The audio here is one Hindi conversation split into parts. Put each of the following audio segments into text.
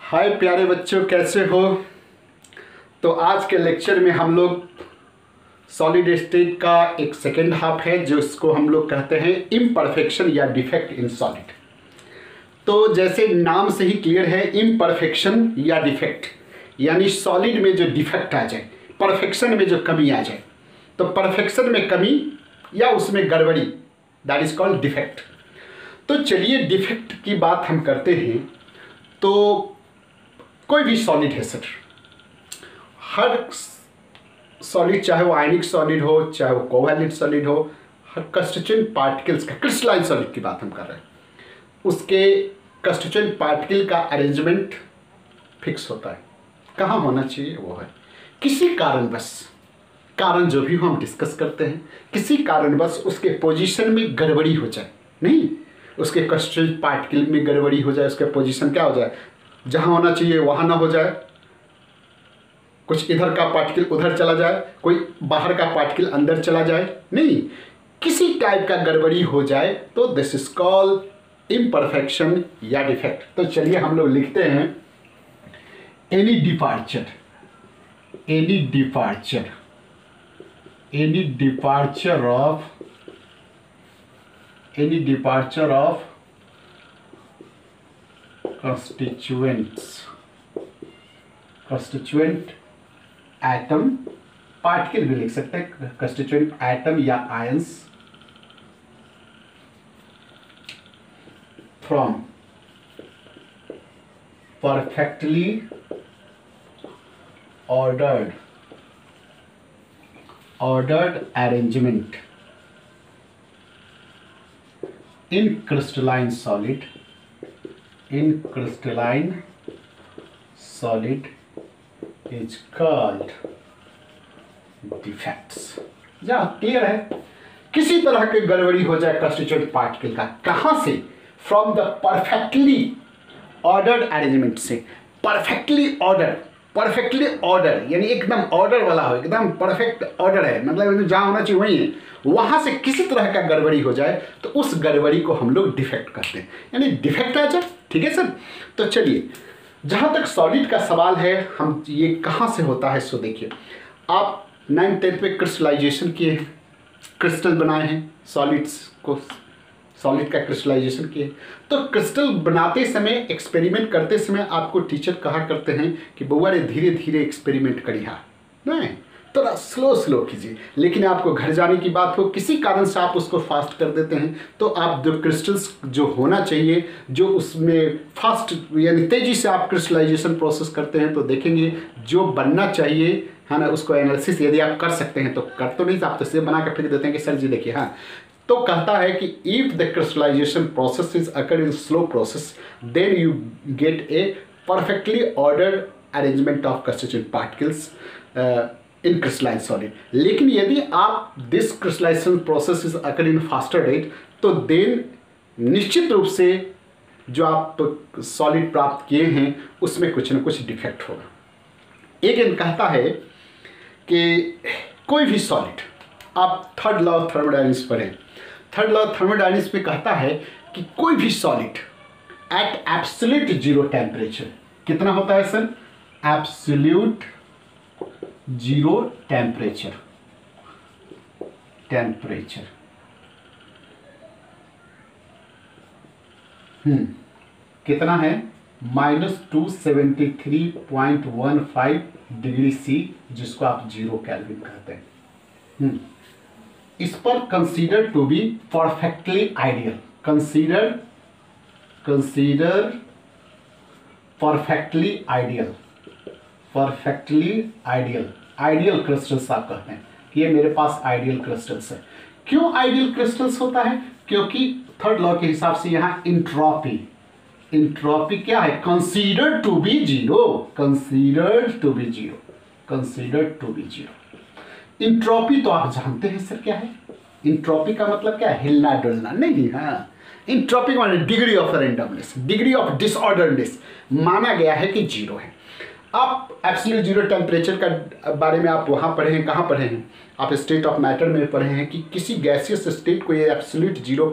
हाय प्यारे बच्चों, कैसे हो। तो आज के लेक्चर में हम लोग सॉलिड स्टेट का एक सेकेंड हाफ है जो इसको हम लोग कहते हैं इम्परफेक्शन या डिफेक्ट इन सॉलिड। तो जैसे नाम से ही क्लियर है, इम्परफेक्शन या डिफेक्ट यानी सॉलिड में जो डिफेक्ट आ जाए, परफेक्शन में जो कमी आ जाए। तो परफेक्शन में कमी या उसमें गड़बड़ी, दैट इज कॉल्ड डिफेक्ट। तो चलिए डिफेक्ट की बात हम करते हैं। तो कोई भी सॉलिड है सर, हर सॉलिड, चाहे वो आयनिक सॉलिड हो, चाहे वो कोवैलेंट सॉलिड हो, हर कंस्टिट्यूएंट पार्टिकल्स का, क्रिस्टलाइन सॉलिड की बात हम कर रहे हैं, उसके कंस्टिट्यूएंट पार्टिकल का अरेंजमेंट फिक्स होता है। कहाँ होना चाहिए वो है किसी कारणवश, कारण जो भी हो हम डिस्कस करते हैं, किसी कारणवश उसके पोजीशन में गड़बड़ी हो जाए, नहीं उसके कंस्टिट्यूएंट पार्टिकल में गड़बड़ी हो जाए, उसका पोजीशन क्या हो जाए, जहाँ होना चाहिए वहाँ ना हो जाए, कुछ इधर का पार्टिकल उधर चला जाए, कोई बाहर का पार्टिकल अंदर चला जाए, नहीं किसी टाइप का गड़बड़ी हो जाए, तो दिस इज कॉल्ड इम्परफेक्शन या डिफेक्ट। तो चलिए हम लोग लिखते हैं any departure of constituent atom, particle भी लिख सकते हैं, कंस्टिट्यूएंट एटम या ions from perfectly ordered arrangement in crystalline solid is called defects। या क्लियर है, किसी तरह की गड़बड़ी हो जाए कंस्टिट्यूएंट पार्टिकल का, कहां से, from the perfectly ordered arrangement से। परफेक्टली ऑर्डर यानी एकदम ऑर्डर वाला हो, एकदम परफेक्ट ऑर्डर है, मतलब जहां होना चाहिए वही है, वहां से किसी तरह का गड़बड़ी हो जाए तो उस गड़बड़ी को हम लोग डिफेक्ट कहते हैं, यानी डिफेक्ट आ जाए। ठीक है सर। तो चलिए जहां तक सॉलिड का सवाल है, हम ये कहां से होता है, सो देखिए आप 9th 10th में क्रिस्टलाइजेशन किए हैं, क्रिस्टल बनाए हैं, सॉलिड्स को, सॉलिड का क्रिस्टलाइजेशन किए। तो क्रिस्टल बनाते समय, एक्सपेरिमेंट करते समय आपको टीचर कहा करते हैं कि बउआ रे धीरे धीरे एक्सपेरिमेंट करिए, नहीं थोड़ा स्लो कीजिए। लेकिन आपको घर जाने की बात हो, किसी कारण से आप उसको फास्ट कर देते हैं, तो आप जो क्रिस्टल्स जो होना चाहिए, जो उसमें फास्ट यानी तेज़ी से आप क्रिस्टलाइजेशन प्रोसेस करते हैं, तो देखेंगे जो बनना चाहिए है ना, उसको एनालिसिस यदि आप कर सकते हैं तो कर, तो नहीं आप तो सिर्फ बना के फेंक देते हैं कि सर जी देखिए। हाँ, तो कहता है कि if the crystallisation process is occur in slow process then you get a perfectly ordered arrangement of constituent particles in crystalline solid. लेकिन यदि आप this crystallisation process is occur in faster rate, तो देन निश्चित रूप से जो आप सॉलिड प्राप्त किए हैं उसमें कुछ न कुछ डिफेक्ट होगा। एक कहता है कि कोई भी सॉलिड, आप थर्ड लॉ ऑफ थर्मोडायनेमिक्स पढ़ें, थर्ड लॉ ऑफ थर्मोडायनेमिक्स में कहता है कि कोई भी solid at absolute zero temperature, कितना होता है सर, एब्सोल्यूट जीरो टेम्परेचर कितना है, -273.15 डिग्री सी, जिसको आप जीरो केल्विन कहते हैं। इस पर consider to be perfectly ideal, consider perfectly ideal crystals आप कहते हैं कि ये मेरे पास आइडियल क्रिस्टल्स है। क्यों आइडियल क्रिस्टल्स होता है, क्योंकि थर्ड लॉ के हिसाब से यहाँ इंट्रॉपी क्या है, consider to be zero. Entropy तो आप जानते हैं सर क्या है, इंट्रॉपी का मतलब क्या है, हिलना डुलना, नहीं। हाँ, इंट्रॉपी का मतलब degree of randomness, degree of disorderness माना गया है कि जीरो है। आप एब्सोल्यूट जीरो टेम्परेचर का बारे में आप वहाँ पढ़े हैं, कहाँ पढ़े हैं, आप स्टेट ऑफ मैटर में पढ़े हैं कि किसी गैसियस स्टेट को ये एब्सोल्यूट जीरो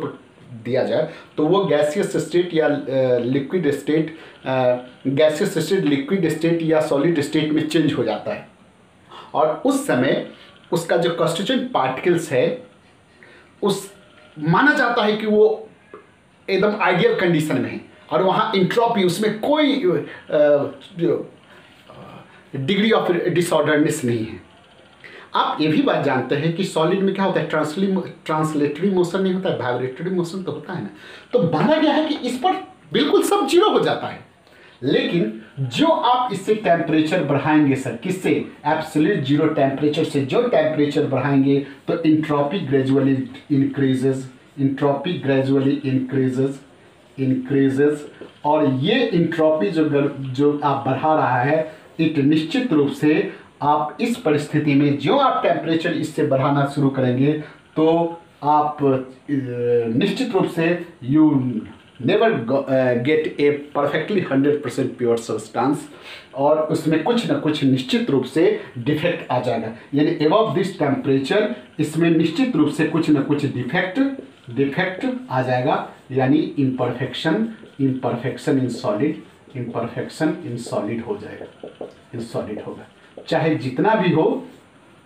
दिया जाए तो वो गैसियस स्टेट या liquid state, gaseous state, liquid state या सॉलिड स्टेट में चेंज हो जाता है। और उस समय उसका जो कॉन्स्टिट्यूएंट पार्टिकल्स है उस माना जाता है कि वो एकदम आइडियल कंडीशन में है और वहाँ इंट्रोपी, उसमें कोई डिग्री ऑफ डिसऑर्डरनेस नहीं है। आप ये भी बात जानते हैं कि सॉलिड में क्या होता है, ट्रांसलेटरी मोशन नहीं होता है, वाइब्रेटरी मोशन तो होता है ना। तो माना गया है कि इस पर बिल्कुल सब जीरो हो जाता है, लेकिन जो आप इससे टेम्परेचर बढ़ाएंगे सर, किससे, एब्सोल्यूट जीरो टेम्परेचर से जो टेम्परेचर बढ़ाएंगे तो entropy gradually increases, entropy gradually increases. और ये इंट्रोपी जो आप बढ़ा रहा है, एक निश्चित रूप से आप इस परिस्थिति में जो आप टेम्परेचर इससे बढ़ाना शुरू करेंगे तो आप निश्चित रूप से you never get a perfectly 100% pure substance, और उसमें कुछ ना कुछ निश्चित रूप से डिफेक्ट आ जाएगा। यानी एबव दिस टेम्परेचर इसमें निश्चित रूप से कुछ ना कुछ डिफेक्ट आ जाएगा, यानी इम्परफेक्शन इन सॉलिड हो जाएगा, इन सॉलिड होगा, चाहे जितना भी हो।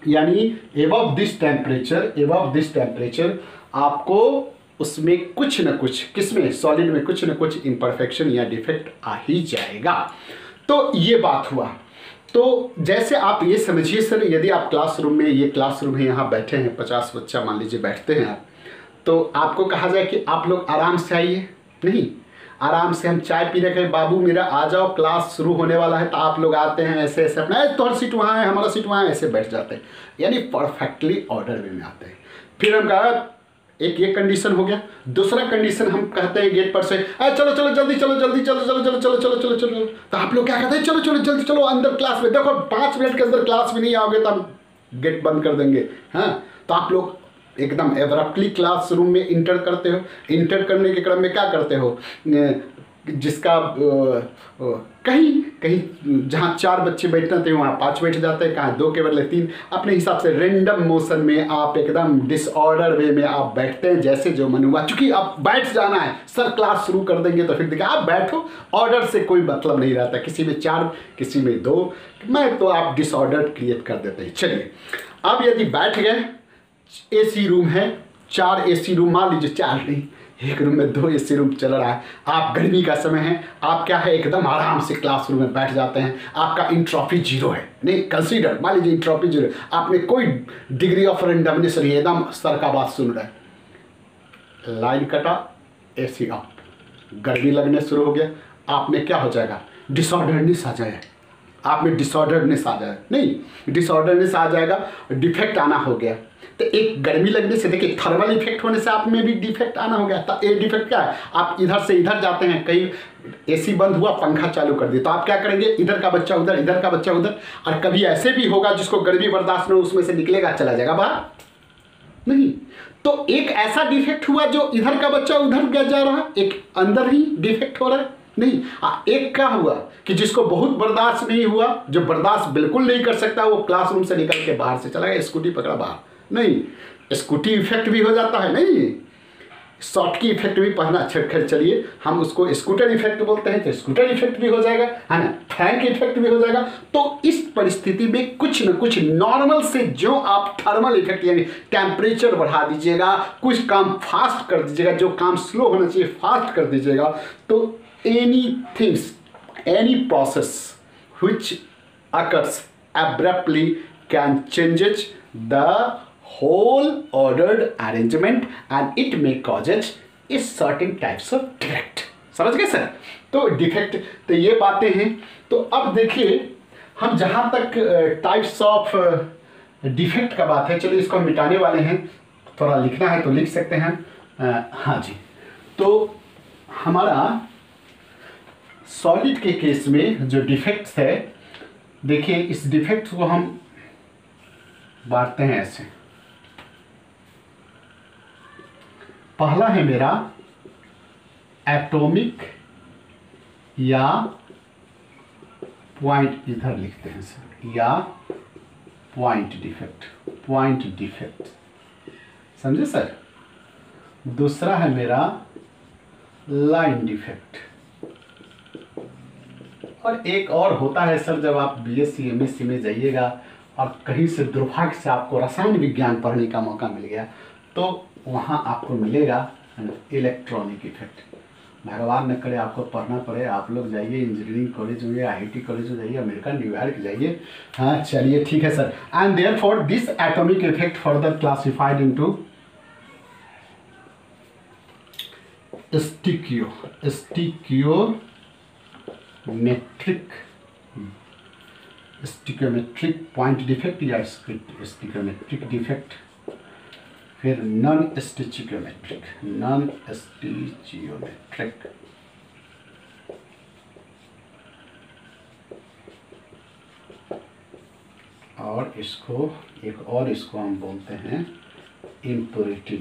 यानी एबव दिस टेम्परेचर आपको उसमें कुछ न कुछ, किसमें, सॉलिड में कुछ न कुछ इम्परफेक्शन या डिफेक्ट आ ही जाएगा। तो ये बात हुआ। तो जैसे आप ये समझिए सर, यदि आप क्लासरूम में, ये क्लासरूम है, यहाँ बैठे हैं 50 बच्चा मान लीजिए बैठते हैं आप, तो आपको कहा जाए कि आप लोग आराम से आइए, नहीं, आराम से हम चाय पी रहे हैं, बाबू मेरा आ जाओ क्लास शुरू होने वाला है, तो आप लोग आते हैं ऐसे ऐसे अपना, तुम्हारा सीट वहाँ है, हमारा सीट वहाँ है, ऐसे बैठ जाते हैं, यानी परफेक्टली ऑर्डर वे में आते हैं। फिर हम कहा एक ये कंडीशन हो गया। दूसरा कंडीशन हम कहते हैं गेट पर से, चलो चलो जल्दी चलो, जल्दी चलो चलो चलो चलो चलो चलो चलो, तो आप लोग क्या कहते हैं, चलो चलो जल्दी चलो अंदर क्लास में, देखो 5 मिनट के अंदर क्लास में नहीं आओगे तो हम गेट बंद कर देंगे। हाँ, तो आप लोग एकदम एब्रप्टली क्लासरूम में इंटर करते हो। इंटर करने के क्रम में क्या करते हो, जिसका कहीं कहीं जहाँ 4 बच्चे बैठते थे वहाँ 5 बैठ जाते हैं, कहाँ 2 के बदले 3, अपने हिसाब से रेंडम मोशन में आप एकदम डिसऑर्डर वे में आप बैठते हैं, जैसे जो मन हुआ। चूँकि अब बैठ जाना है, सर क्लास शुरू कर देंगे तो फिर देखिए आप बैठो, ऑर्डर से कोई मतलब नहीं रहता, किसी में 4 किसी में 2, मैं तो आप डिसऑर्डर क्रिएट कर देते हैं। चलिए, अब यदि बैठ गए, एसी रूम है, 4 एसी रूम, मान लीजिए 4 नहीं, एक रूम में 2 एसी रूम चल रहा है, आप गर्मी का समय है, आप क्या है एकदम आराम से क्लासरूम में बैठ जाते हैं, आपका इंट्रोपी जीरो है, नहीं कंसीडर, मान लीजिए इंट्रोपी जीरो, आपने कोई डिग्री ऑफ रेंडमनेस नहीं, एकदम सर का बात सुन रहे हैं, लाइन कटा, एसी ऑफ, गर्मी लगने शुरू हो गया, आपने क्या हो जाएगा, डिसऑर्डरनेस आ जाएगा, आप में डिसऑर्डरनेस आ जाएगा, नहीं डिसऑर्डरनेस आ जाएगा, डिफेक्ट आना हो गया। तो एक गर्मी लगने से, देखिए थर्मल इफेक्ट होने से आप में भी डिफेक्ट आना हो गया। तो ये डिफेक्ट क्या है, आप इधर से इधर जाते हैं, कहीं एसी बंद हुआ, पंखा चालू कर दिया, तो आप क्या करेंगे, इधर का बच्चा उधर, इधर का बच्चा उधर, और कभी ऐसे भी होगा जिसको गर्मी बर्दाश्त नहीं, उसमें से निकलेगा, चला जाएगा बाहर, नहीं। तो एक ऐसा डिफेक्ट हुआ जो इधर का बच्चा उधर जा रहा है, एक अंदर ही डिफेक्ट हो रहा है, नहीं। एक क्या हुआ कि जिसको बहुत बर्दाश्त नहीं हुआ, जो बर्दाश्त बिल्कुल नहीं कर सकता, वो क्लासरूम से निकल के बाहर से चला गया, स्कूटी पकड़ा बाहर, नहीं, स्कूटी इफेक्ट भी हो जाता है, नहीं, शॉर्ट की इफेक्ट भी पढ़ना, खैर चलिए हम उसको स्कूटर इफेक्ट बोलते हैं, तो स्कूटर इफेक्ट भी हो जाएगा, है ना, फ्रैंक इफेक्ट भी हो जाएगा। तो इस परिस्थिति में कुछ न कुछ नॉर्मल से जो आप थर्मल इफेक्ट यानी टेम्परेचर बढ़ा दीजिएगा, कुछ काम फास्ट कर दीजिएगा, जो काम स्लो होना चाहिए फास्ट कर दीजिएगा, तो any process which occurs abruptly can changes the whole ordered arrangement and it may causes a certain types of defect। समझ गए सर? तो डिफेक्ट, तो ये बातें हैं। तो अब देखिए हम जहाँ तक टाइप्स ऑफ डिफेक्ट का बात है, चलिए इसको हम मिटाने वाले हैं, थोड़ा लिखना है तो लिख सकते हैं। हाँ जी, तो हमारा सॉलिड के केस में जो डिफेक्ट्स है, देखिए इस डिफेक्ट को हम बांटते हैं ऐसे। पहला है मेरा एटॉमिक या पॉइंट, इधर लिखते हैं सर, या पॉइंट डिफेक्ट, समझे सर? दूसरा है मेरा लाइन डिफेक्ट, और एक और होता है सर, जब आप बीएससी एमएससी में जाइएगा और कहीं से दुर्भाग्य से आपको रसायन विज्ञान पढ़ने का मौका मिल गया, तो वहाँ आपको मिलेगा इलेक्ट्रॉनिक इफेक्ट। भगवान न करे आपको पढ़ना पड़े, आप लोग जाइए इंजीनियरिंग कॉलेज में, आईआईटी कॉलेज में जाइए, अमेरिका न्यूयॉर्क जाइए। हाँ चलिए ठीक है sir. And therefore this atomic effect further classified into stoichiometric point defect या स्टिकियोमेट्रिक डिफेक्ट, फिर नॉन स्टिचियोमेट्रिक, और इसको एक और इसको हम बोलते हैं इम्प्योरिटी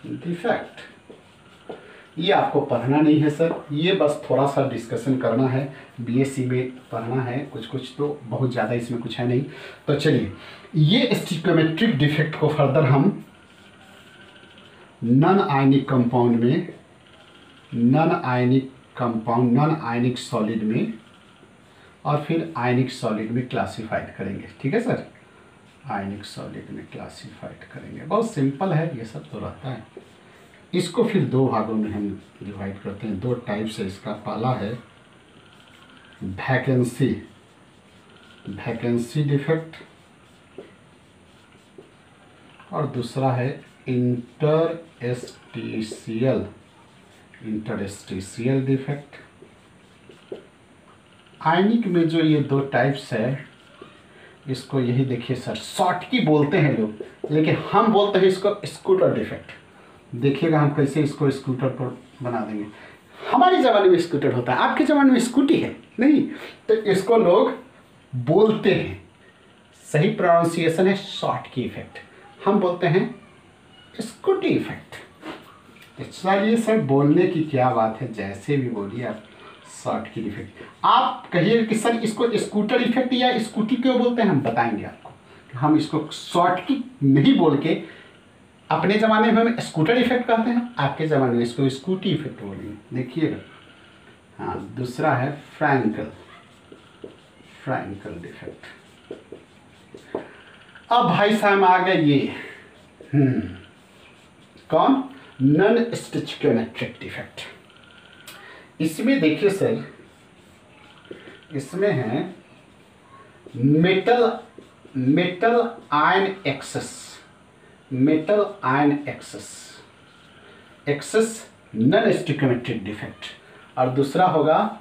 डिफेक्ट। ये आपको पढ़ना नहीं है सर, ये बस थोड़ा सा डिस्कशन करना है, बीएससी में पढ़ना है कुछ, तो बहुत ज़्यादा इसमें कुछ है नहीं। तो चलिए, ये स्टिकियोमेट्रिक डिफेक्ट को फर्दर हम नॉन आयनिक कंपाउंड में, नॉन आयनिक सॉलिड में और फिर आयनिक सॉलिड में क्लासिफाइड करेंगे। ठीक है सर, आयनिक सॉलिड में क्लासिफाइड करेंगे। बहुत सिंपल है, ये सब तो रहता है। इसको फिर दो भागों में हम डिवाइड करते हैं, दो टाइप से इसका। पहला है वैकेंसी डिफेक्ट और दूसरा है इंटरस्टिशियल डिफेक्ट। आयनिक में जो ये दो टाइप्स है, इसको यही देखिए सर, शॉर्टकी बोलते हैं लोग, लेकिन हम बोलते हैं इसको स्कूटर डिफेक्ट। देखिएगा हम कैसे इसको स्कूटर पर बना देंगे। हमारे ज़माने में स्कूटर होता है, आपके ज़माने में स्कूटी है नहीं, तो इसको लोग बोलते हैं, सही प्रोनाउंसिएशन है शॉर्टकी इफेक्ट, हम बोलते हैं स्कूटी इफेक्ट। चलिए सर, बोलने की क्या बात है, जैसे भी बोलिए आप, शॉर्टकी इफेक्ट। आप कहिए कि सर इसको स्कूटर इफेक्ट या स्कूटी क्यों बोलते हैं, हम बताएंगे आपको। हम इसको शॉर्टकी नहीं बोल के, अपने ज़माने में हम स्कूटर इफेक्ट कहते हैं, आपके ज़माने में इसको स्कूटी इफेक्ट बोलेंगे। देखिएगा, हाँ दूसरा है फ्रैंकल डिफेक्ट। अब भाई साहब आ गए ये कौन, नॉन स्टिचियोमेट्रिक डिफेक्ट। इसमें देखिए सर, इसमें है metal ion excess non stoichiometric defect, और दूसरा होगा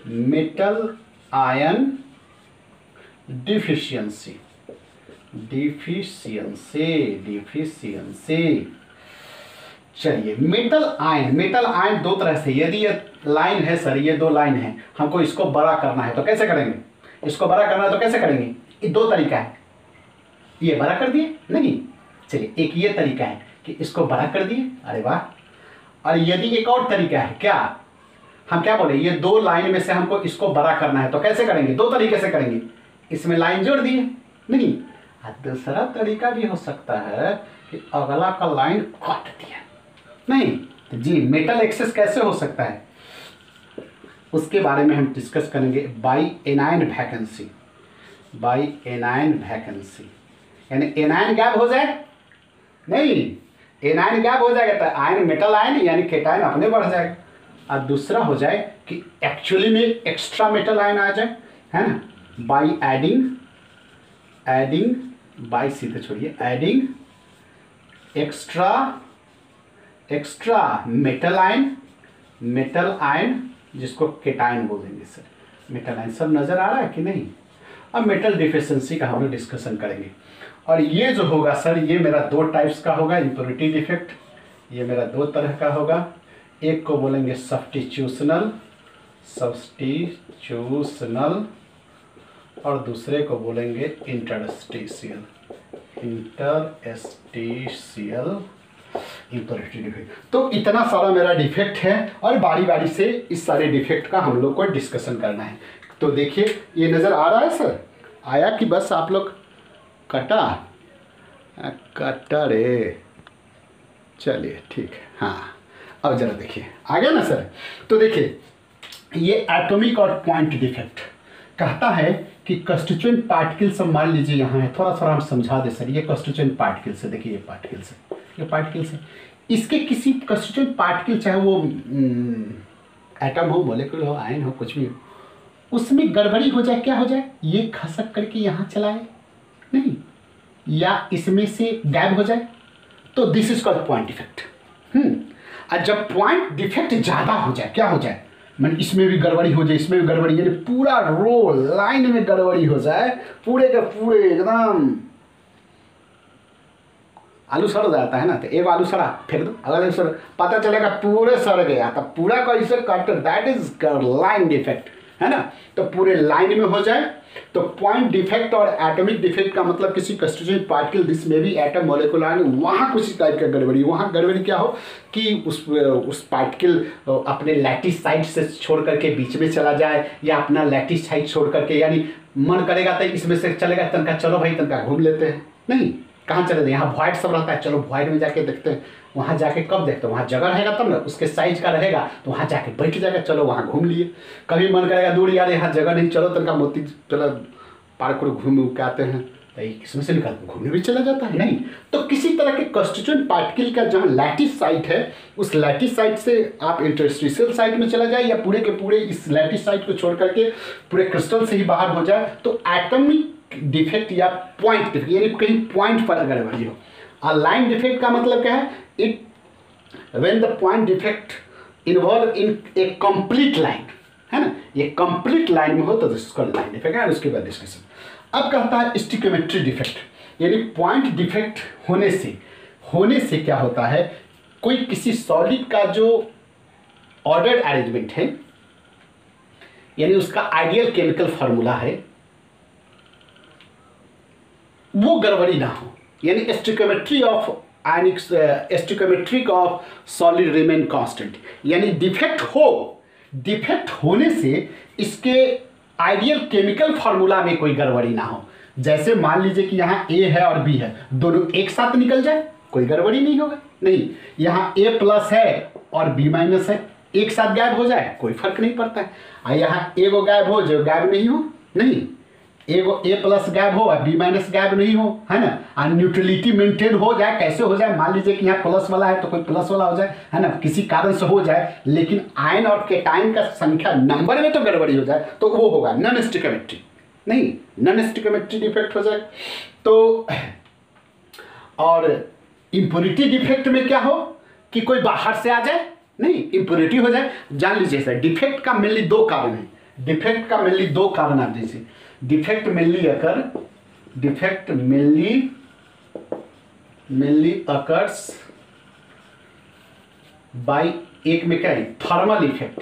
मेटल आयन डिफिशियंसी। चलिए, मेटल आयन दो तरह से, यदि ये लाइन है सर, ये दो लाइन है, हमको इसको बड़ा करना है तो कैसे करेंगे, इसको बड़ा करना है तो कैसे करेंगे, ये दो तरीका है। ये बड़ा कर दिए नहीं, चलिए एक ये तरीका है कि इसको बड़ा कर दिए, अरे वाह। और यदि एक और तरीका है, क्या हम क्या बोले, ये दो लाइन में से हमको इसको बड़ा करना है तो कैसे करेंगे, दो तरीके से करेंगे, इसमें लाइन जोड़ दिए नहीं। दूसरा तरीका भी हो सकता है कि अगला का लाइन काट दिया नहीं। तो जी मेटल एक्सेस कैसे हो सकता है, उसके बारे में हम डिस्कस करेंगे। बाई एनायन वैकेंसी, यानी एनायन गैप हो जाए नहीं, एनायन गैप हो जाएगा तो आयन, मेटल आयन यानी केटायन अपने बढ़ जाएगा। और दूसरा हो जाए कि एक्चुअली में एक्स्ट्रा मेटल आयन आ जाए, है ना, बाई एडिंग बाई सीधे छोड़िए, एडिंग एक्स्ट्रा मेटल आयन जिसको केटायन बोलेंगे सर, मेटल आयन। सब नज़र आ रहा है कि नहीं। अब मेटल डिफिशिएंसी का हम लोग डिस्कशन करेंगे। और ये जो होगा सर, ये मेरा दो टाइप्स का होगा, इम्प्योरिटी डिफेक्ट, ये मेरा दो तरह का होगा। एक को बोलेंगे सब्स्टिट्यूशनल और दूसरे को बोलेंगे इंटरस्टिशियल इम्प्योरिटी डिफेक्ट। तो इतना सारा मेरा डिफेक्ट है और बारी बारी से इस सारे डिफेक्ट का हम लोग को डिस्कशन करना है। तो देखिए, ये नज़र आ रहा है सर, आया कि बस आप लोग कटा, कटर है, चलिए ठीक है। हाँ अब जरा देखिए आ गया ना सर। तो देखिए ये एटॉमिक और पॉइंट डिफेक्ट कहता है कि कंस्टिट्यूएंट पार्टिकल्स, मान लीजिए यहाँ है, थोड़ा थोड़ा हम समझा दे सर। ये कंस्टिट्यूएंट पार्टिकल्स है, देखिए ये पार्टिकल्स है, ये पार्टिकल्स है। इसके किसी कंस्टिट्यूएंट पार्टिकल, चाहे वो एटम हो, मॉलिक्यूल हो, आयन हो, कुछ भी हो, उसमें गड़बड़ी हो जाए, क्या हो जाए, ये खसक करके यहाँ चलाए नहीं, या इसमें से गायब हो जाए, तो this is called point defect. और जब पॉइंट डिफेक्ट ज़्यादा हो जाए, क्या हो जाए, मैंने इसमें भी गड़बड़ी हो जाए, इसमें भी गड़बड़ी, यानी पूरा रो लाइन में गड़बड़ी हो जाए, पूरे के पूरे एकदम आलू सड़ जाता है ना, तो एक आलू सड़ा फेंक दो, अगर सड़ पता चलेगा पूरे सड़ गया, तो पूरा का इसे cut, that is line defect, है ना। तो पूरे लाइन में हो जाए तो पॉइंट डिफेक्ट। और एटॉमिक डिफेक्ट का मतलब किसी कंस्टिट्यूएंट पार्टिकल दिस में भी एटम मॉलिक्यूल आयन, वहाँ कुछ टाइप का गड़बड़ी, वहाँ गड़बड़ी क्या हो कि उस पार्टिकल अपने लैटिस साइड से छोड़ करके बीच में चला जाए, या अपना लैटिस साइड छोड़ करके, यानी मन करेगा तो इसमें से चलेगा, तनका चलो भाई तनका घूम लेते हैं, नहीं कहाँ चले, यहाँ वॉइड सब रहता है, चलो वॉइड में जाके देखते हैं, वहाँ जाके कब देखते हैं, वहाँ जगह रहेगा तब ना, उसके साइज का रहेगा तो वहाँ जाके बैठ जाएगा, चलो वहाँ घूम लिए। कभी मन करेगा दूर यार यहाँ जगह नहीं, चलो तनका मोती चलो पार्क को घूम के आते हैं, तो किसमें से निकल घूमने भी चला जाता है, नहीं। तो किसी तरह के कंस्टिट्यूएंट पार्टिकल का जहाँ लैटिस साइट है, उस लैटिस साइट से आप इंटरस्टिशियल साइट में चला जाए, या पूरे के पूरे इस लैटिस साइट को छोड़ करके पूरे क्रिस्टल से ही बाहर हो जाए, तो एटॉमिक डिफेक्ट या पॉइंट डिफेक्ट, यानी कहीं पॉइंट पर अगर गड़बड़ी हो। और लाइन डिफेक्ट का मतलब क्या है, it when the point defect involve in A complete line, है ना, ये कंप्लीट लाइन में हो तो this is called line defect है। उसके बाद डिस्कशन अब कहता है स्टिक्योमेट्री डिफेक्ट, यानी पॉइंट डिफेक्ट होने से क्या होता है, कोई किसी सॉलिड का जो ऑर्डर्ड अरेंजमेंट है, यानी उसका आइडियल केमिकल फार्मूला है, वो गड़बड़ी ना हो, यानी stoichiometry of ionic stoichiometric of solid remain constant, यानी डिफेक्ट होने से इसके आइडियल केमिकल फार्मूला में कोई गड़बड़ी ना हो। जैसे मान लीजिए कि यहाँ ए है और बी है, दोनों एक साथ निकल जाए, कोई गड़बड़ी नहीं होगा, नहीं। यहाँ ए प्लस है और बी माइनस है, एक साथ गायब हो जाए, कोई फर्क नहीं पड़ता है। और यहाँ ए को गायब हो, जो गायब नहीं हो, नहीं, ए प्लस गायब हो और बी माइनस गायब नहीं हो, है ना। और न्यूट्रलिटी मेंटेन हो जाए, कैसे हो जाए, मान लीजिए कि यहाँ प्लस वाला है तो कोई प्लस वाला हो जाए, है ना, किसी कारण से हो जाए, लेकिन आयन और केटाइन का संख्या नंबर में तो गड़बड़ी हो जाए, तो वो होगा नॉन स्टिक्योमेट्री, नहीं, नॉन स्टिक्योमेट्री डिफेक्ट हो जाए। तो और इम्प्योरिटी डिफेक्ट में क्या हो कि कोई बाहर से आ जाए, नहीं, इम्प्योरिटी हो जाए। जान लीजिए सर, डिफेक्ट का मेनली दो कारण है, डिफेक्ट का मेनली दो कारण आप जैसे डिफेक्ट मेनली अकर्स बाय, एक में क्या है, थर्मल इफेक्ट,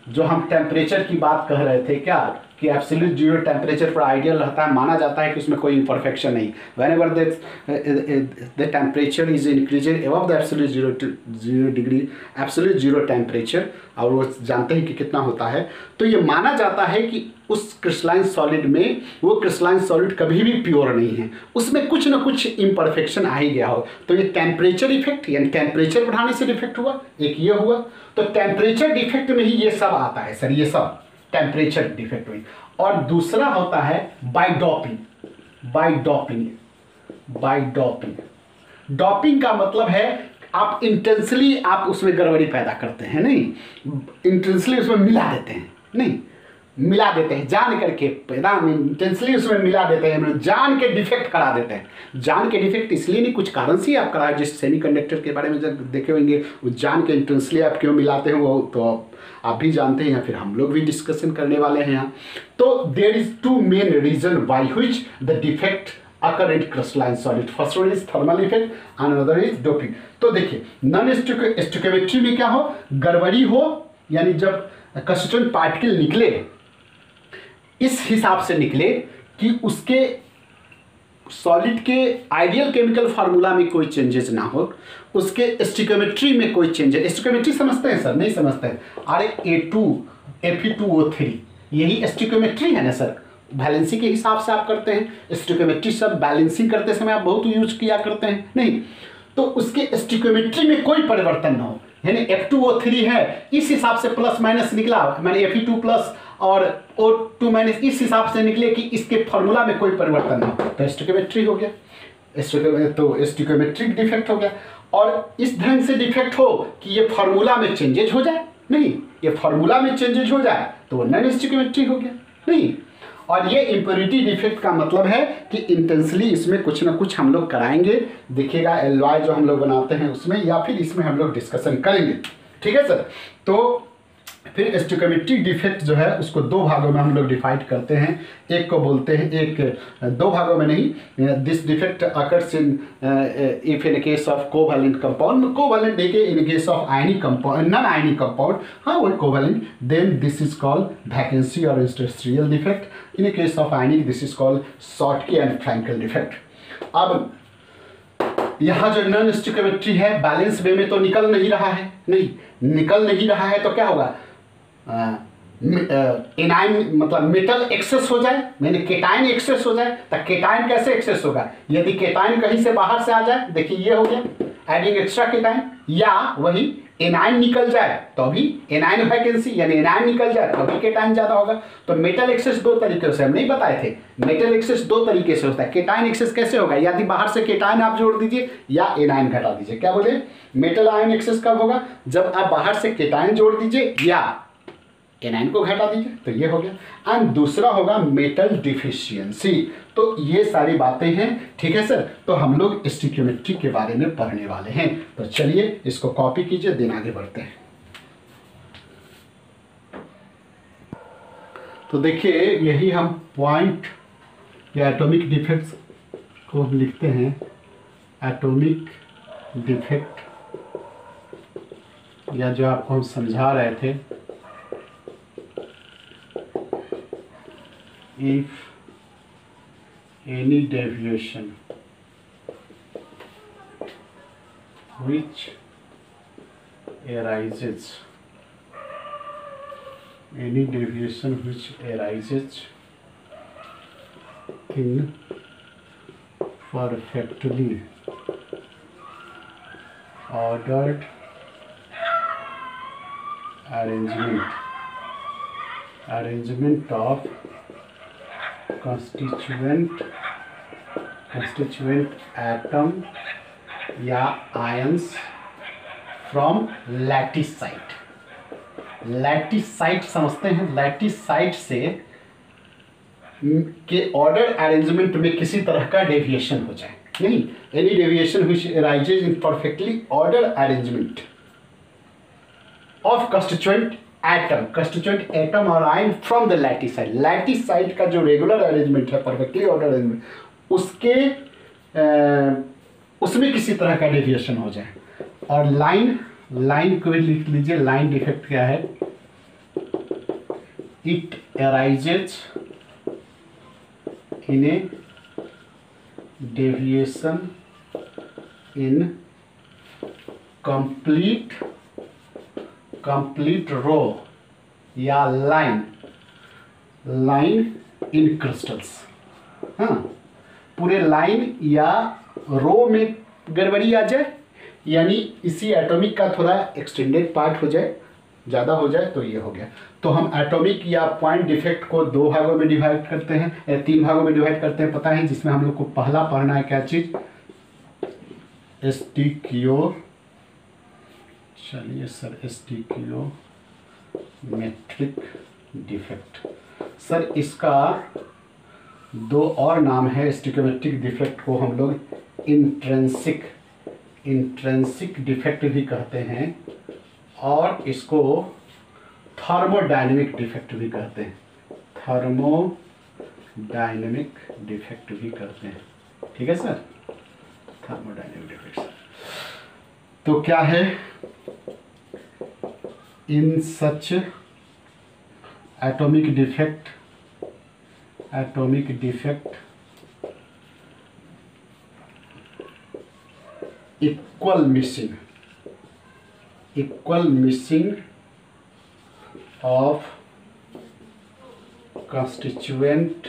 जो हम टेम्परेचर की बात कह रहे थे क्या, कि एब्सोल्यूट जीरो टेम्परेचर पर आइडियल रहता है, माना जाता है कि उसमें कोई इम्परफेक्शन नहीं। Whenever the temperature is increasing above the absolute zero degree, absolute zero temperature, और वो जानते हैं कि कितना होता है, तो ये माना जाता है कि उस क्रिस्टलाइन सॉलिड में, वो क्रिस्टलाइन सॉलिड कभी भी प्योर नहीं है, उसमें कुछ ना कुछ इम्परफेक्शन आ ही गया हो। तो ये टेम्परेचर इफेक्ट, यानी टेम्परेचर बढ़ाने से डिफेक्ट हुआ, एक ये हुआ। तो टेम्परेचर डिफेक्ट में ही ये सब आता है सर, ये सब टेम्परेचर डिफेक्ट में। और दूसरा होता है बाय डोपिंग। डोपिंग का मतलब है आप इंटेंसली आप उसमें गड़बड़ी पैदा करते हैं, नहीं, इंटेंसली उसमें मिला देते हैं, नहीं, मिला देते हैं जान करके, एकदम इंटेंसली उसमें मिला देते हैं, जान के डिफेक्ट करा देते हैं। जान के डिफेक्ट इसलिए नहीं, कुछ कारण से आप करा, जिस सेमीकंडक्टर के बारे में जब देखे होंगे, वो जान के इंटेंसली आप क्यों मिलाते हैं, वो तो आप भी जानते हैं, या फिर हम लोग भी डिस्कशन करने वाले हैं यहाँ। तो there is two main reason by which the defect occur in crystalline solid, first one is thermal effect and another is doping. तो देखिए नॉन स्टिक्योमेट्री में क्या हो, गड़बड़ी हो, यानी जब कंस्टिट्यूएंट पार्टिकल निकले इस हिसाब से निकले कि उसके सॉलिड के आइडियल केमिकल फार्मूला में कोई चेंजेस ना हो, उसके स्टिक्योमेट्री में कोई चेंजेस, स्टिक्योमेट्री समझते हैं सर, नहीं समझते हैं, अरे A2 Fe2O3 यही स्टिक्योमेट्री है ना सर, बैलेंसिंग के हिसाब से आप करते हैं। स्टोइकियोमेट्री शब्द बैलेंसिंग करते समय आप बहुत यूज किया करते हैं, नहीं तो उसके स्टोइकियोमेट्री में कोई परिवर्तन ना हो, यानी F2O3 है इस हिसाब से प्लस माइनस निकला, मैंने Fe2 प्लस और O2 माइनस इस हिसाब से निकले कि इसके फॉर्मूला में कोई परिवर्तन ना हो, तो स्टोइकियोमेट्री हो गया। तो स्टोइकियोमेट्रिक डिफेक्ट हो गया। और इस ढंग से डिफेक्ट हो कि ये फार्मूला में चेंजेज हो जाए, नहीं ये फार्मूला में चेंजेज हो जाए तो वो नॉन स्टोइकियोमेट्रिक हो गया, नहीं। और ये इम्प्योरिटी डिफेक्ट का मतलब है कि इंटेंसली इसमें कुछ ना कुछ हम लोग कराएंगे, देखिएगा एलवाई जो हम लोग बनाते हैं उसमें, या फिर इसमें हम लोग डिस्कशन करेंगे, ठीक है सर। तो फिर स्टोइकियोमेट्रिक डिफेक्ट जो है उसको दो भागों में हम लोग डिवाइड करते हैं। एक को बोलते हैं, एक दो भागों में नहीं, this defect occurs in if in case of covalent compound, covalent देखिए in case of ionic compound, non ionic compound, हाँ वो covalent, then this is called vacancy और interstitial defect. In case of ionic this is called Schottky and Frenkel defect. अब यहाँ जो नॉन स्टोइकियोमेट्री है बैलेंस वे में तो निकल नहीं रहा है, नहीं निकल नहीं रहा है तो क्या होगा, एनाइन मतलब मेटल एक्सेस हो जाए, यानी केटाइन एक्सेस हो जाए। तो केटाइन कैसे एक्सेस होगा, यदि केटाइन कहीं से बाहर से आ जाए, देखिए ये हो गया एडिंग एक्स्ट्रा केटाइन, या वही एनाइन निकल जाए तो अभी एनाइन वैकेंसी यानी एनाइन निकल जाए तो अभी केटाइन ज़्यादा होगा। तो मेटल एक्सेस दो तरीके से हम नहीं बताए थे, मेटल एक्सेस दो तरीके से होता है। केटाइन एक्सेस कैसे होगा, यदि बाहर से केटाइन आप जोड़ दीजिए या एनाइन घटा दीजिए। क्या बोले, मेटल आयन एक्सेस कब होगा, जब आप बाहर से केटाइन जोड़ दीजिए या एनाइन को घटा दीजिए, तो ये हो गया। एंड दूसरा होगा मेटल डिफिशियंसी। तो ये सारी बातें हैं, ठीक है सर। तो हम लोग स्टोइकियोमेट्री के बारे में पढ़ने वाले हैं, तो चलिए इसको कॉपी कीजिए, दिन आगे बढ़ते हैं। तो देखिए यही हम पॉइंट या एटॉमिक डिफेक्ट्स को हम लिखते हैं, एटॉमिक डिफेक्ट, या जो आपको हम समझा रहे थे, if any deviation which arises in perfectly ordered arrangement of constituent atom या ions from lattice site. Lattice site समझते हैं, लैटिस साइट से के ऑर्डर अरेंजमेंट में किसी तरह का डेविएशन हो जाए, नहीं any deviation which arises in perfectly order arrangement of constituent atom और ion from the lattice side. Lattice side का जो रेगुलर अरेंजमेंट है, परफेक्टली ऑर्डर अरेंजमेंट, उसके उसमें किसी तरह का डेविएशन हो जाए। और लाइन को भी लिख लीजिए, लाइन डिफेक्ट क्या है, it arises in a deviation in complete row या लाइन इन क्रिस्टल्स। हाँ, पूरे लाइन या रो में गड़बड़ी आ जाए, यानी इसी एटॉमिक का थोड़ा एक्सटेंडेड पार्ट हो जाए, ज़्यादा हो जाए, तो ये हो गया। तो हम एटॉमिक या पॉइंट डिफेक्ट को दो भागों में डिवाइड करते हैं, या तीन भागों में डिवाइड करते हैं, पता है, जिसमें हम लोग को पहला पढ़ना है क्या चीज़, स्टोइकियो, चलिए सर, स्टोइकियोमेट्रिक डिफेक्ट। सर इसका दो और नाम है, स्टोइकियोमेट्रिक डिफेक्ट को हम लोग इंट्रिंसिक डिफेक्ट भी कहते हैं, और इसको थर्मोडायनेमिक डिफेक्ट भी कहते हैं, थर्मोडायनेमिक डिफेक्ट भी कहते हैं, ठीक है सर, थर्मोडायनेमिक डिफेक्ट। तो क्या है, in such atomic defect equal missing of constituent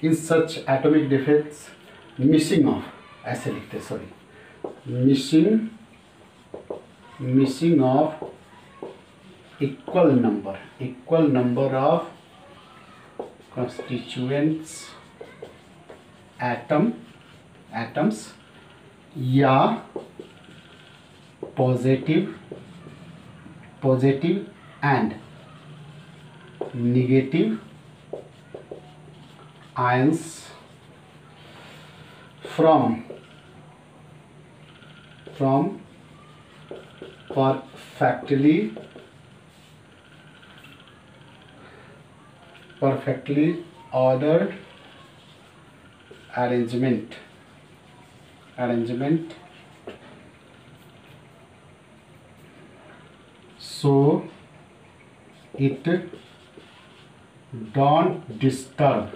in such atomic defects missing of, ऐसे लिखते, sorry, missing of equal number of constituents atoms या positive and negative ions from perfectly ordered arrangement so it don't disturb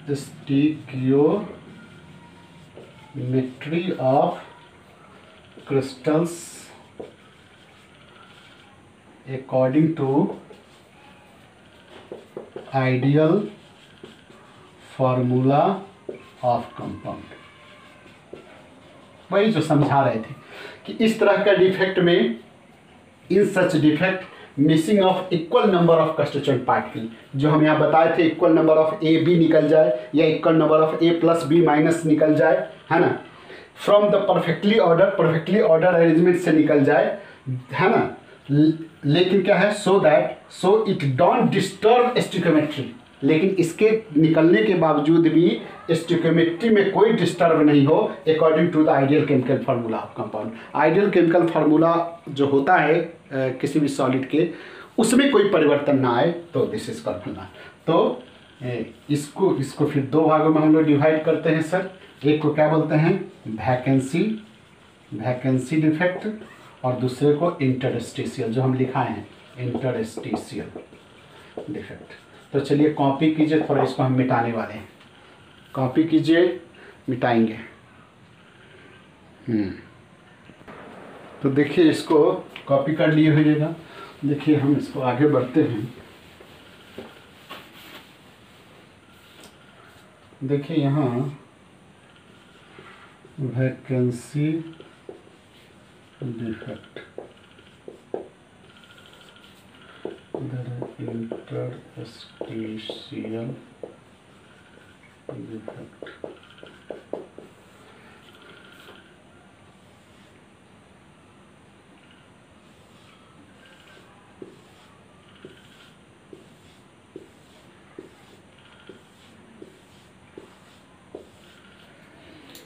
stoichiometry of crystals according to ideal formula of compound। वही जो समझा रहे थे कि इस तरह का डिफेक्ट में, in such defect missing of equal number of constituent particle, जो हम यहाँ बताए थे, equal number of A B निकल जाए या equal number of A plus B minus निकल जाए, है ना, from the perfectly order arrangement से निकल जाए, है ना, लेकिन क्या है, so it don't disturb stoichiometry, लेकिन इसके निकलने के बावजूद भी स्टोइकियोमेट्री में कोई डिस्टर्ब नहीं हो according to the ideal chemical formula of compound. Ideal chemical formula जो होता है किसी भी सॉलिड के, उसमें कोई परिवर्तन ना आए, तो दिस इज कॉल्ड। तो इसको फिर दो भागों में हम लोग डिवाइड करते हैं सर। एक को क्या बोलते हैं, वैकेंसी डिफेक्ट, और दूसरे को इंटरस्टिशियल, जो हम लिखाए हैं इंटरस्टिशियल डिफेक्ट। तो चलिए कॉपी कीजिए, थोड़ा इसको हम मिटाने वाले हैं, कॉपी कीजिए, मिटाएंगे। तो देखिए इसको कॉपी कर लिए होइएगा। देखिए हम इसको आगे बढ़ते हैं। देखिए यहाँ वैकेंसी डिफेक्ट, इंटरस्टिशियल डिफेक्ट,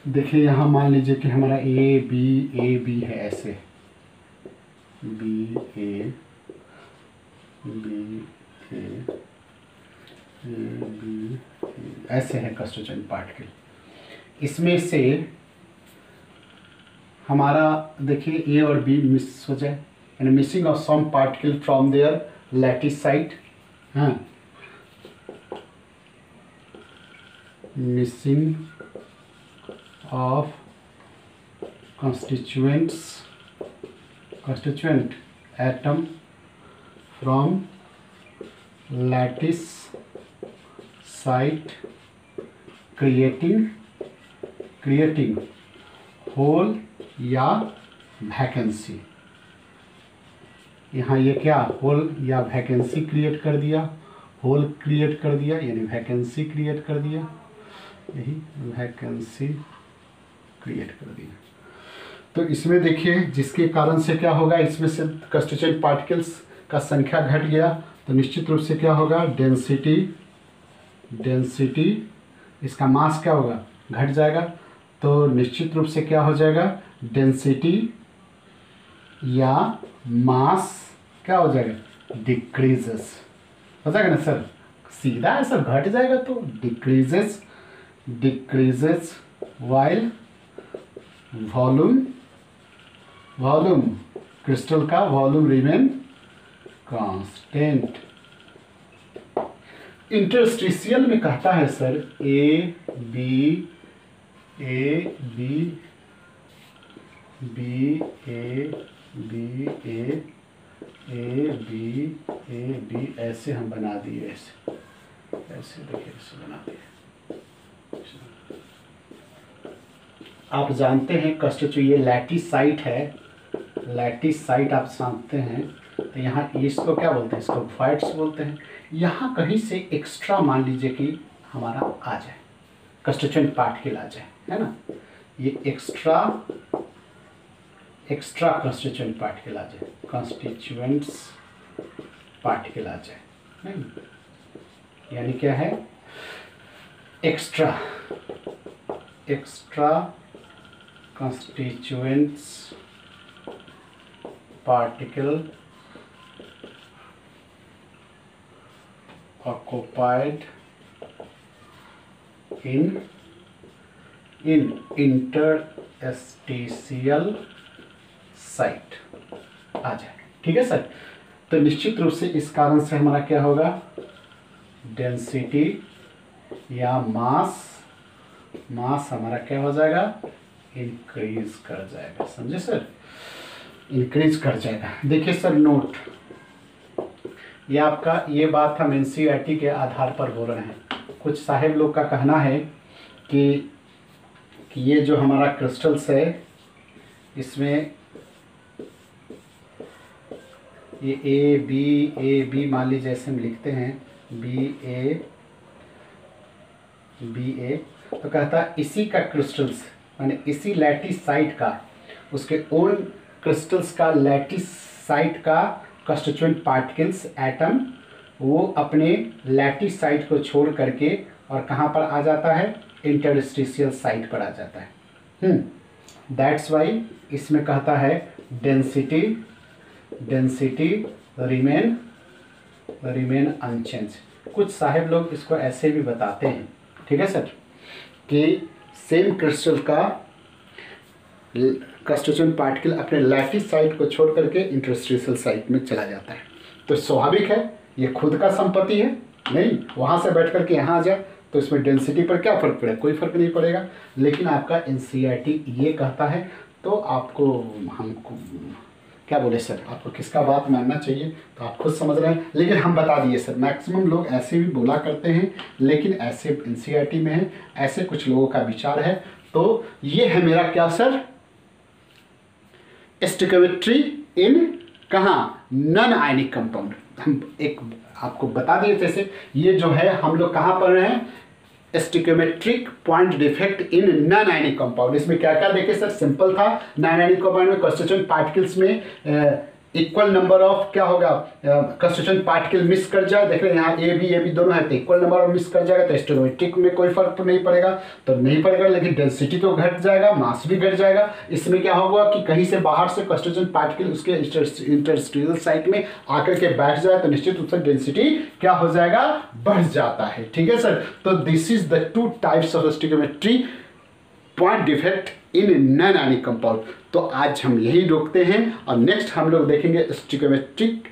देखिए यहाँ मान लीजिए कि हमारा ए बी है, ऐसे बी ए बी ऐसे है कंस्टिट्यूएंट पार्टिकल। इसमें से हमारा देखिए ए और बी मिस हो जाए, and missing of some particle from their lattice site, हाँ, missing of constituent atom from lattice site creating hole या वैकेंसी। यहाँ ये क्या, होल या वैकेंसी क्रिएट कर दिया, होल क्रिएट कर दिया, यानी वैकेंसी क्रिएट कर दिया, यही वैकेंसी क्रिएट कर दिया। तो इसमें देखिए जिसके कारण से क्या होगा, इसमें से कंस्टिट्यूएंट पार्टिकल्स का संख्या घट गया, तो निश्चित रूप से क्या होगा, डेंसिटी इसका मास क्या होगा, घट जाएगा। तो निश्चित रूप से क्या हो जाएगा, डेंसिटी या मास क्या हो जाएगा, डिक्रीजेस हो जाएगा ना सर, सीधा है सर, घट जाएगा तो डिक्रीजेस वाइल वॉल्यूम क्रिस्टल का वॉल्यूम रिमेन कांस्टेंट। इंटरस्टिशियल में कहता है sir A B B A B A B A B, ऐसे हम बना दिए, ऐसे ऐसे देखिए, ऐसे बना दिए। आप जानते हैं कंस्टिट्यूएंट, ये लैटिस साइट है, लैटिस साइट आप जानते हैं। तो यहाँ इसको क्या बोलते हैं, इसको वाइट्स बोलते हैं। यहाँ कहीं से एक्स्ट्रा मान लीजिए कि हमारा आ जाए, कंस्टिट्यूएंट पार्टिकल आ जाए, है ना, ये एक्स्ट्रा कंस्टिट्यूएंट पार्टिकल आ जाए, कंस्टिट्यूएंट्स पार्टिकल आ जाए, नहीं, यानी क्या है, extra constituents particle occupied in interstitial site आ जाए। ठीक है सर। तो निश्चित रूप से इस कारण से हमारा क्या होगा, डेंसिटी या मास हमारा क्या हो जाएगा, इंक्रीज कर जाएगा, समझे सर, इंक्रीज कर जाएगा। देखिए सर नोट, ये आपका, ये बात हम एनसीईआरटी के आधार पर बोल रहे हैं। कुछ साहेब लोग का कहना है कि ये जो हमारा क्रिस्टल्स है, इसमें ये ए बी मान लीजिए, जैसे हम लिखते हैं बी ए, तो कहता है इसी का क्रिस्टल्स, माने इसी लैटिस साइट का, उसके ओन क्रिस्टल्स का लैटिस साइट का कंस्टिट्यूएंट पार्टिकल्स एटम, वो अपने लैटिस साइट को छोड़ करके और कहाँ पर आ जाता है, इंटरस्टिशियल साइट पर आ जाता है। दैट्स वाई इसमें कहता है डेंसिटी रिमेन अनचेंज। कुछ साहेब लोग इसको ऐसे भी बताते हैं, ठीक है सर, कि सेम क्रिस्टल का कंस्टिट्यूएंट पार्टिकल अपने लैटिस साइट को छोड़ करके इंटरस्टिशियल साइट में चला जाता है। तो स्वाभाविक है, ये खुद का संपत्ति है, नहीं वहाँ से बैठ करके यहाँ आ जाए तो इसमें डेंसिटी पर क्या फ़र्क पड़ेगा, कोई फ़र्क नहीं पड़ेगा। लेकिन आपका एनसीईआरटी ये कहता है, तो आपको हमको क्या बोले सर, आपको किसका बात मानना चाहिए, तो आप खुद समझ रहे हैं। लेकिन हम बता दिए सर, मैक्सिमम लोग ऐसे भी बोला करते हैं, लेकिन ऐसे एनसीईआरटी में है, ऐसे कुछ लोगों का विचार है। तो ये है मेरा क्या सर, स्टोइकियोमेट्री इन कहाँ, नॉन आयनिक कंपाउंड। हम एक आपको बता दिए, जैसे ये जो है हम लोग कहाँ पढ़ रहे हैं, stoichiometric point defect in non ionic compound. इसमें क्या क्या देखे सर, सिंपल था, नॉन आयनिक कंपाउंड में कंस्टिट्यूएंट पार्टिकल्स में इक्वल नंबर ऑफ क्या होगा, कंस्टिट्यूएंट पार्टिकल मिस कर जाए, देख रहे हैं यहाँ ए बी दोनों है, तो इक्वल नंबर ऑफ मिस कर जाएगा, तो स्टोइकियोमेट्रिक में कोई फर्क तो नहीं पड़ेगा, तो नहीं पड़ेगा, लेकिन डेंसिटी तो घट जाएगा, मास भी घट जाएगा। इसमें क्या होगा कि कहीं से बाहर से कंस्टिट्यूएंट पार्टिकल उसके इंटरस्टिशियल साइट में आकर के बैठ जाए, तो निश्चित रूप से डेंसिटी क्या हो जाएगा, बढ़ जाता है। ठीक है सर। तो this is the two types of stoichiometry point defect in non ionic compound. तो आज हम यही रोकते हैं, और नेक्स्ट हम लोग देखेंगे stoichiometric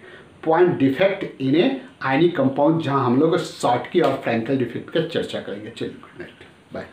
point defect in A ionic compound, जहां हम लोग शॉर्टकी और फ्रैंकल डिफेक्ट की चर्चा करेंगे। चलिए, गुड नाइट, बाय।